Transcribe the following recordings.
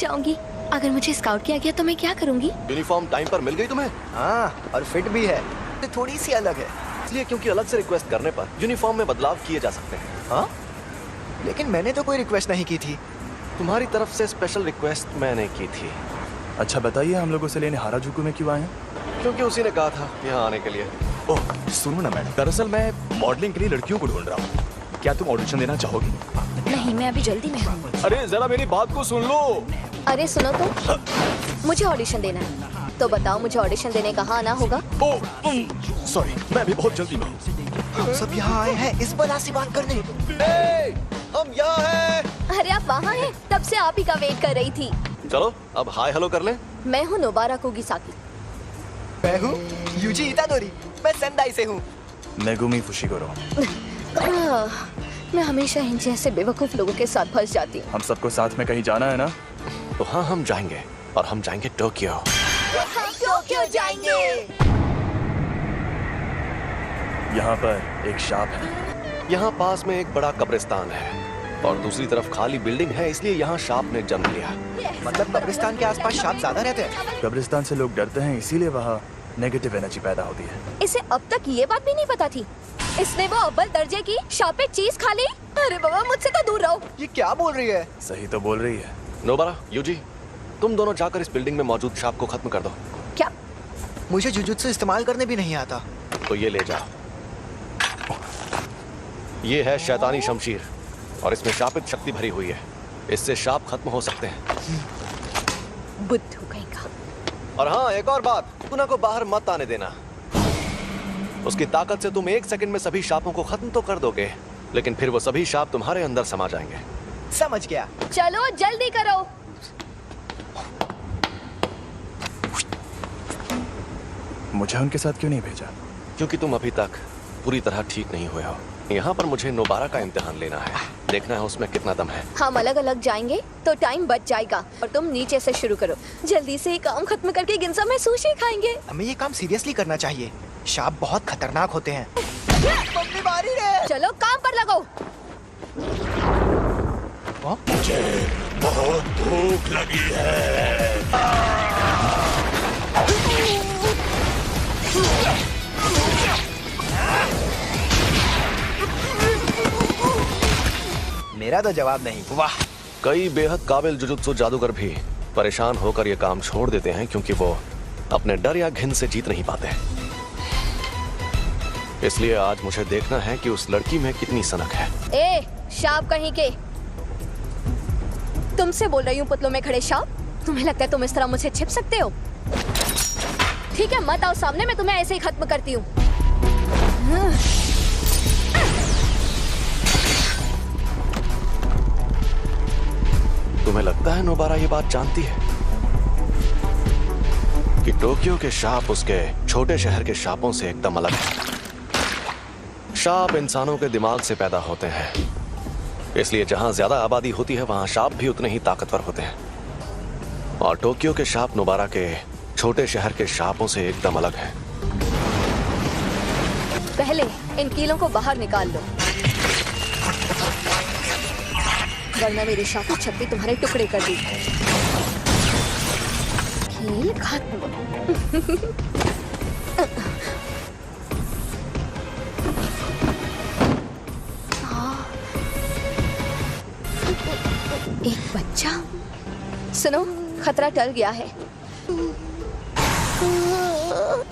जाऊंगी। अगर मुझे स्काउट किया गया तो मैं क्या करूंगी? यूनिफॉर्म टाइम पर मिल गई तुम्हें? हाँ, और फिट भी है, थोड़ी सी अलग है। इसलिए क्योंकि अलग से रिक्वेस्ट करने पर यूनिफॉर्म में बदलाव किए जा सकते हैं। हाँ, लेकिन मैंने तो कोई रिक्वेस्ट नहीं की थी। तुम्हारी तरफ से स्पेशल रिक्वेस्ट मैंने की थी। अच्छा बताइए, हम लोगों से लेने हाराजुकु में क्यों आए हैं? क्योंकि उसी ने कहा था यहाँ आने के लिए। ओह सुनो ना मैडम, दरअसल मैं मॉडलिंग के लिए लड़कियों को ढूंढ रहा हूँ। क्या तुम ऑडिशन देना चाहोगी? नहीं, मैं अभी जल्दी में हूँ। अरे जरा मेरी बात को सुन लो। अरे सुनो तो, मुझे ऑडिशन देना है, तो बताओ मुझे ऑडिशन देने कहाँ आना होगा? ओह सॉरी, मैं भी बहुत जल्दी में हूँ। हम सब यहाँ आए हैं इस बला से बात करने। हम यहाँ हैं। अरे आप वहाँ हैं? तब से आप ही का वेट कर रही थी। चलो अब हाय हेलो कर लें। मैं हूँ नोबारा कुगिसाकी। मैं हूँ यूजी इतादोरी, मैं सेंदाई से हूँ। Megumi Fushiguro. मैं हमेशा इन जैसे बेवकूफ लोगों के साथ फंस जाती हूँ। हम सबको साथ में कहीं जाना है ना? तो हाँ, हम जाएंगे, और हम जाएंगे टोक्यो। टोक्यो जाएंगे। यहाँ पर एक शॉप है। यहाँ पास में एक बड़ा कब्रिस्तान है और दूसरी तरफ खाली बिल्डिंग है, इसलिए यहाँ शाप ने जन्म लिया। मतलब कब्रिस्तान के आसपास सांप ज्यादा रहते हैं। कब्रिस्तान से लोग डरते हैं, इसीलिए वहाँ नेगेटिव एनर्जी पैदा होती है। इसे अब तक ये बात भी नहीं पता थी। इसने वो अव्वल दर्जे की शॉप पे चीज खा ली। अरे बाबा, मुझसे तो दूर रहो। ये क्या बोल रही है? सही तो बोल रही है। नोबारा, यूजी, तुम दोनों जाकर इस बिल्डिंग में मौजूद शाप को खत्म कर दो। क्या? मुझे जुजुत्सु इस्तेमाल करने भी नहीं आता। तो ये ले जाओ। ये है शैतानी शमशीर और इसमें शापित शक्ति भरी हुई है। इससे शाप खत्म हो सकते हैं। बुद्धू कहीं का। और हाँ, एक और बात, टूना को बाहर मत आने देना। उसकी ताकत से तुम 1 सेकंड में सभी शापों को खत्म तो कर दोगे, लेकिन फिर वो सभी शाप तुम्हारे अंदर समा जाएंगे। समझ गया। चलो जल्दी करो। मुझे उनके साथ क्यों नहीं भेजा? क्योंकि तुम अभी तक पूरी तरह ठीक नहीं हुए हो। यहाँ पर मुझे नोबारा का इम्तिहान लेना है, देखना है उसमें कितना दम है। हम अलग अलग जाएंगे तो टाइम बच जाएगा, और तुम नीचे से शुरू करो। जल्दी से काम खत्म करके गिनजा में सुशी खाएंगे। हमें ये काम सीरियसली करना चाहिए। सांप बहुत खतरनाक होते हैं। मम्मी मारी रे। चलो काम पर लगो। मुझे बहुत भूख लगी है। मेरा तो जवाब नहीं। वाह, कई बेहद काबिल जुजुत्सु जादूगर भी परेशान होकर ये काम छोड़ देते हैं, क्योंकि वो अपने डर या घिन से जीत नहीं पाते। इसलिए आज मुझे देखना है कि उस लड़की में कितनी सनक है। ए शाप कहीं के, तुमसे बोल रही हूँ पुतलों में खड़े शाप। तुम्हें लगता है तुम इस तरह मुझसे छिप सकते हो? ठीक है, मत आओ सामने, मैं तुम्हें ऐसे ही खत्म करती हूँ। तुम्हें लगता है नोबारा ये बात जानती है कि टोक्यो के शाप उसके छोटे शहर के शापों से एकदम अलग है। शाप इंसानों के दिमाग से पैदा होते हैं, इसलिए जहां ज्यादा आबादी होती है वहां शाप भी उतने ही ताकतवर होते हैं। और टोक्यो के शाप नोबारा के छोटे शहर के शापों से एकदम अलग है। पहले इन कीलों को बाहर निकाल लो, वरना मेरी शाप छत्ती तुम्हारे टुकड़े कर दी। कील खत्म। एक बच्चा। सुनो, खतरा टल गया है।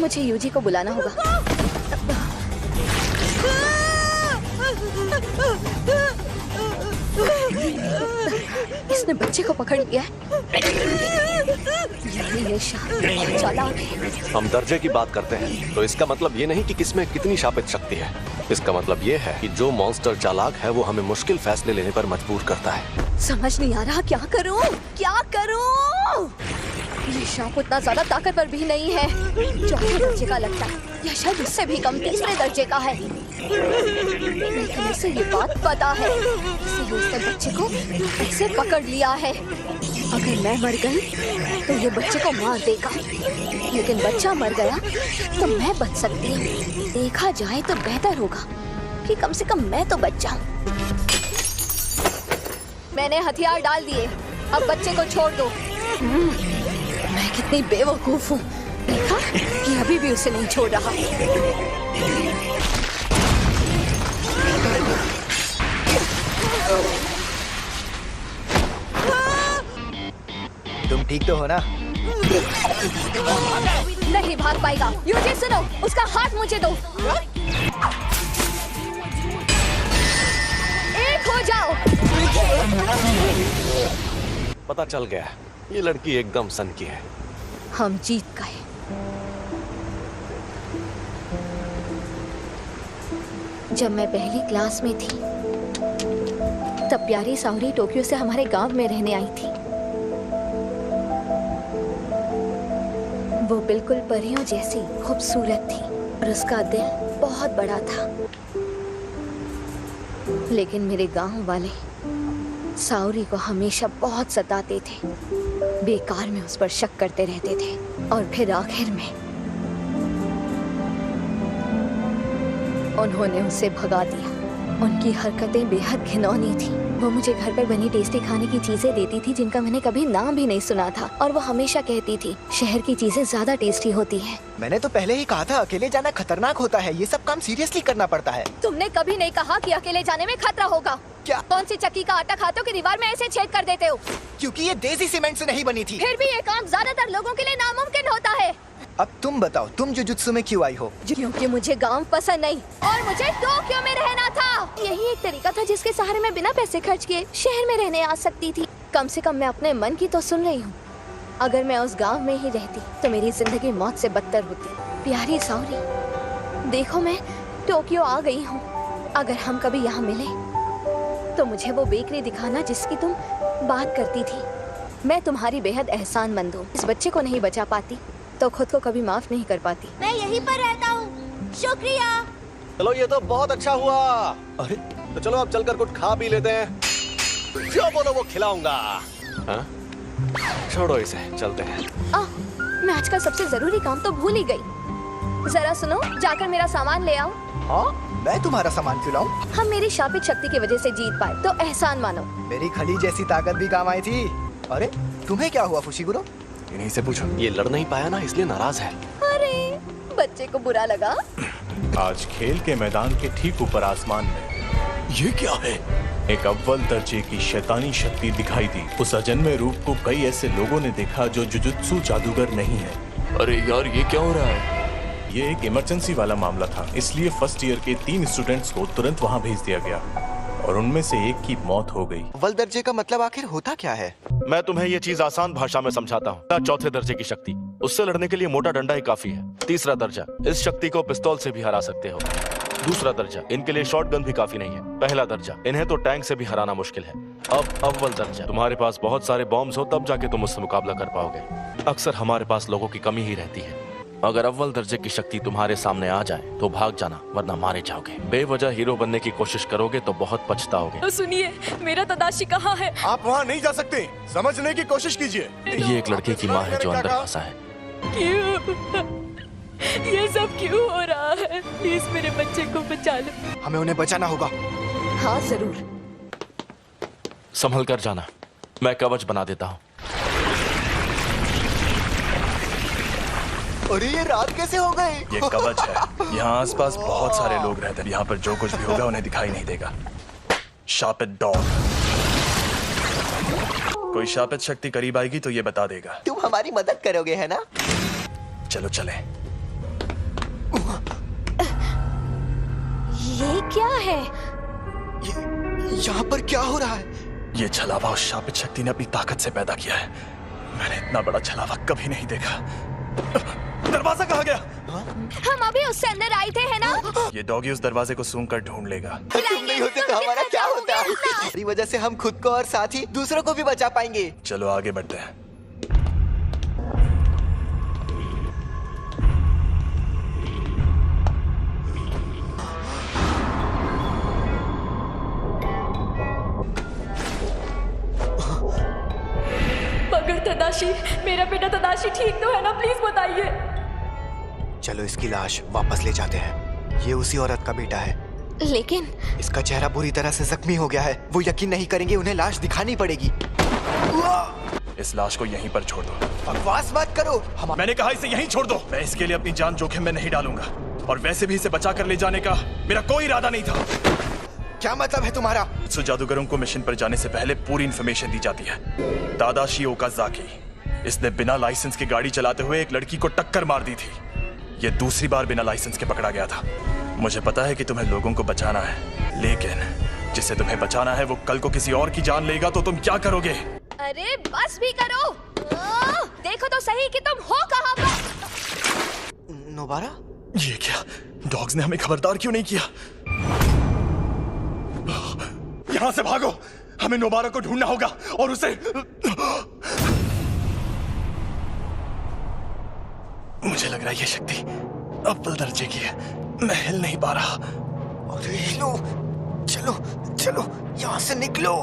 मुझे यूजी को बुलाना होगा। इसने बच्चे को पकड़ लिया है। ये चालाक है। हम दर्जे की बात करते हैं तो इसका मतलब ये नहीं कि किसमें कितनी शापित शक्ति है। इसका मतलब ये है कि जो मॉन्स्टर चालाक है वो हमें मुश्किल फैसले लेने पर मजबूर करता है। समझ नहीं आ रहा क्या करूं, क्या करूं? ये शाप उतना ज्यादा ताकतवर भी नहीं है। चौथे दर्जे का लगता है, या शायद उससे भी कम 3रे दर्जे का है। लेकिन इसे ये बात पता है, इसलिए उसने बच्चे को ऐसे पकड़ लिया है। अगर मैं मर गई तो ये बच्चे को मार देगा, लेकिन बच्चा मर गया तो मैं बच सकती हूँ। देखा जाए तो बेहतर होगा कि कम से कम मैं तो बच जाऊं। मैंने हथियार डाल दिए। अब बच्चे को छोड़ दो। मैं कितनी बेवकूफ हूँ। देखा, ये अभी भी उसे नहीं छोड़ रहा। तुम ठीक तो हो ना? नहीं भाग पाएगा। यूजी सुनो, उसका हाथ मुझे दो। एक हो जाओ। पता चल गया, ये लड़की एकदम सन की है। हम जीत गए। जब मैं पहली क्लास में थी तब प्यारी साउरी टोक्यो से हमारे गांव में रहने आई थी। वो बिल्कुल परियों जैसी खूबसूरत थी और उसका दिल बहुत बड़ा था। लेकिन मेरे गांव वाले साउरी को हमेशा बहुत सताते थे, बेकार में उस पर शक करते रहते थे और फिर आखिर में उन्होंने उसे भगा दिया। उनकी हरकतें बेहद घिनौनी थी। वो मुझे घर पर बनी टेस्टी खाने की चीजें देती थी जिनका मैंने कभी नाम भी नहीं सुना था, और वो हमेशा कहती थी शहर की चीजें ज्यादा टेस्टी होती हैं। मैंने तो पहले ही कहा था अकेले जाना खतरनाक होता है। ये सब काम सीरियसली करना पड़ता है। तुमने कभी नहीं कहा कि अकेले जाने में खतरा होगा। क्या? कौन सी चक्की का आटा खाते हो कि दीवार में ऐसे छेद कर देते हो? क्योंकि ये देसी सीमेंट से नहीं बनी थी। फिर भी ये काम ज्यादातर लोगों के लिए नामुमकिन होता है। अब तुम बताओ, तुम जुजुत्सु में क्यों आई हो? क्योंकि मुझे गांव पसंद नहीं और मुझे टोक्यो में रहना था। यही एक तरीका था जिसके सहारे मैं बिना पैसे खर्च किए शहर में रहने आ सकती थी। कम से कम मैं अपने मन की तो सुन रही हूँ। अगर मैं उस गांव में ही रहती तो मेरी जिंदगी मौत से बदतर होती। प्यारी साउरी, देखो मैं टोक्यो आ गई हूँ। अगर हम कभी यहाँ मिले तो मुझे वो बेकरी दिखाना जिसकी तुम बात करती थी। मैं तुम्हारी बेहद एहसानमंद हूँ। इस बच्चे को नहीं बचा पाती तो खुद को कभी माफ नहीं कर पाती। मैं यहीं पर रहता हूँ। शुक्रिया। चलो ये तो बहुत अच्छा हुआ। अरे तो चलो अब चलकर कुछ खा पी लेते हैं। जो बोलो वो खिलाऊंगा। हाँ? छोड़ो इसे, चलते हैं। मैं आज का सबसे जरूरी काम तो भूल ही गई। जरा सुनो, जाकर मेरा सामान ले आओ। हाँ, मैं तुम्हारा सामान क्यों लाऊं? हम मेरी शापित शक्ति की वजह से जीत पाए तो एहसान मानो। मेरी खली जैसी ताकत भी काम आई थी। अरे तुम्हें क्या हुआ फुशिगुरो? इन्हीं से पूछो। ये लड़ नहीं पाया ना, इसलिए नाराज है। अरे बच्चे को बुरा लगा। आज खेल के मैदान के ठीक ऊपर आसमान में ये क्या है? एक अव्वल दर्जे की शैतानी शक्ति दिखाई दी। उस अजन्मे रूप को कई ऐसे लोगों ने देखा जो जुजुत्सु जादूगर नहीं है। अरे यार, ये क्या हो रहा है? ये एक इमरजेंसी वाला मामला था, इसलिए फर्स्ट ईयर के 3 स्टूडेंट्स को तुरंत वहाँ भेज दिया गया और उनमें से एक की मौत हो गई। अव्वल दर्जे का मतलब आखिर होता क्या है? मैं तुम्हें ये चीज आसान भाषा में समझाता हूँ। चौथे दर्जे की शक्ति, उससे लड़ने के लिए मोटा डंडा ही काफी है। तीसरा दर्जा, इस शक्ति को पिस्तौल से भी हरा सकते हो। दूसरा दर्जा, इनके लिए शॉटगन भी काफी नहीं है। पहला दर्जा, इन्हें तो टैंक से भी हराना मुश्किल है। अब अव्वल दर्जा, तुम्हारे पास बहुत सारे बॉम्ब्स हो तब जाके तुम उससे मुकाबला कर पाओगे। अक्सर हमारे पास लोगों की कमी ही रहती है। अगर अव्वल दर्जे की शक्ति तुम्हारे सामने आ जाए तो भाग जाना, वरना मारे जाओगे। बेवजह हीरो बनने की कोशिश करोगे तो बहुत पछताओगे। तो सुनिए, मेरा तदाशी कहाँ है? आप वहाँ नहीं जा सकते, समझने की कोशिश कीजिए। ये एक लड़के की माँ है जो अंदर फंसा है। क्यों? ये सब क्यों हो रहा है? प्लीज मेरे बच्चे को बचा लो। हमें उन्हें बचाना होगा। हाँ जरूर। संभल कर जाना, मैं कवच बना देता हूँ। अरे ये रात कैसे हो गई? ये कवच है। यहाँ आसपास बहुत सारे लोग रहते हैं। यहाँ पर जो कुछ भी होगा उन्हें दिखाई नहीं देगा। शापित डॉग। कोई शापित शक्ति करीब आएगी तो ये बता देगा। तुम हमारी मदद करोगे है ना? चलो चले। ये क्या है? यहाँ पर क्या हो रहा है? ये छलावा उस शापित शक्ति ने अपनी ताकत से पैदा किया है। मैंने इतना बड़ा छलावा कभी नहीं देखा। दरवाजा कहाँ गया? हम अभी उससे अंदर आए थे, है ना? ये डॉगी उस दरवाजे को सूंघ कर ढूंढ लेगा। तुम नहीं होते तो हमारा क्या होता? हमारी वजह से हम खुद को और साथ ही दूसरों को भी बचा पाएंगे। चलो आगे बढ़ते हैं। मगर तदाशी, मेरा बेटा तदाशी ठीक तो है ना? प्लीज बताइए। चलो इसकी लाश वापस ले जाते हैं। ये उसी औरत का बेटा है। लेकिन इसका चेहरा बुरी तरह से जख्मी हो गया है। वो यकीन नहीं करेंगे, उन्हें लाश दिखानी पड़ेगी। इस लाश को यहीं पर छोड़ दो। बकवास मत करो। हम मैंने कहा इसे यहीं छोड़ दो। मैं इसके लिए अपनी जान जोखिम में नहीं डालूंगा, और वैसे भी इसे बचा कर ले जाने का मेरा कोई इरादा नहीं था। क्या मतलब है तुम्हारा? जादूगरों को मिशन पर जाने से पहले पूरी इंफॉर्मेशन दी जाती है। तादाशी ओकाज़ाकी, इसने बिना लाइसेंस की गाड़ी चलाते हुए एक लड़की को टक्कर मार दी थी। ये दूसरी बार बिना लाइसेंस के पकड़ा गया था। मुझे पता है कि तुम्हें लोगों को बचाना है, लेकिन जिसे तुम्हें बचाना है वो कल को किसी और की जान लेगा तो तुम क्या करोगे? अरे बस भी करो। देखो तो सही कि तुम हो कहाँ पर। नोबारा? ये क्या? डॉग्स ने हमें खबरदार क्यों नहीं किया? यहां से भागो, हमें नोबारा को ढूंढना होगा और उसे। मुझे लग रहा है ये शक्ति अव्वल दर्जे की है। मैं हिल नहीं पा रहा। अरे हिलो, चलो चलो यहाँ से निकलो।